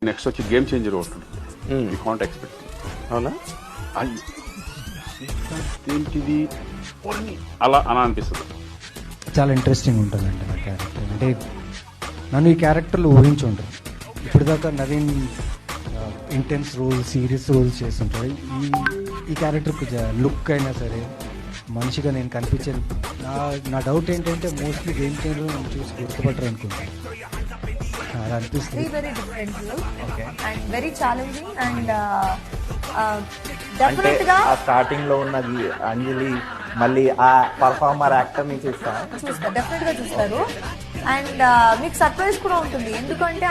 Next వచ్చి game changer అవుతుంది. You can't expect. అవునా? ఏంటిది అలా అనిపిస్తుంది. చాలా ఇంట్రెస్టింగ్ ఉంటుందండి నా క్యారెక్టర్. అంటే నన్ను ఈ క్యారెక్టర్లు ఊహించి ఉంటారు. ఇప్పుడు దాకా Naveen intense roles, serious roles చేస్తుంటారు. ఈ క్యారెక్టర్ లుక్ అయినా సరే మనిషిగా నేను కనిపించాను. నా డౌట్ ఏంటంటే మోస్ట్లీ గేమ్ చేంజ్లో నేను చూసి గుర్తుపట్టరు అనుకుంటాను. అలా అనిపిస్తుంది. Very different and very challenging and definite గా స్టార్టింగ్ లో ఉన్నది అంజలి మళ్ళీ ఆ పర్ఫార్మర్ యాక్టర్ ని చూస్తారు డెఫినెట్ గా చూస్తారు. అండ్ మీకు సర్ప్రైజ్ కూడా ఉంటుంది. ఎందుకంటే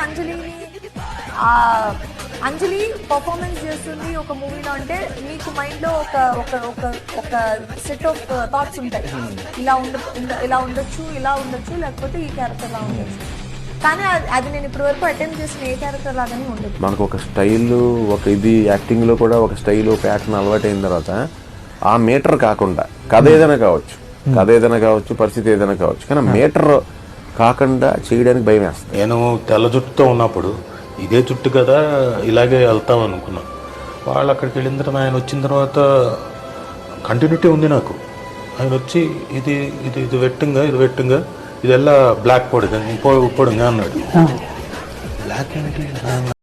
అంజలి పర్ఫార్మెన్స్ చేస్తుంది ఒక మూవీలో అంటే మీకు మైండ్ లో ఒక సెట్ ఆఫ్ థాట్స్ ఉంటాయి. ఇలా ఉండొచ్చు లేకపోతే ఈ క్యారెక్టర్ లా ఉండొచ్చు. కానీ అది నేను ఇప్పటి వరకు అటెంప్ట్ చేసిన ఏ క్యారెక్టర్ లాగానే ఉండదు. మనకు ఒక స్టైల్, ఒక ఇది యాక్టింగ్లో కూడా ఒక స్టైల్ ప్యాటర్న్ అలవాటైన తర్వాత ఆ మీటర్ కాకుండా కథ ఏదైనా కావచ్చు, పరిస్థితి ఏదైనా కావచ్చు, కానీ మీటర్ కాకుండా చేయడానికి భయం వేస్తుంది. నేను తెల్ల జుట్టుతో ఉన్నప్పుడు ఇదే జుట్టు కదా ఇలాగే వెళ్తాం అనుకున్నాను. వాళ్ళు అక్కడికి వెళ్ళిన తర్వాత ఆయన వచ్చిన తర్వాత కంటిన్యూటీ ఉంది నాకు. ఆయన వచ్చి ఇది ఇది ఇది వెట్టింగా ಇದೆಲ್ಲ ಬ್ಲ್ಯಾಕ್ ಪೌಡರ್ ಅನ್ನಾಡು. ಬ್ಲ್ಯಾಕ್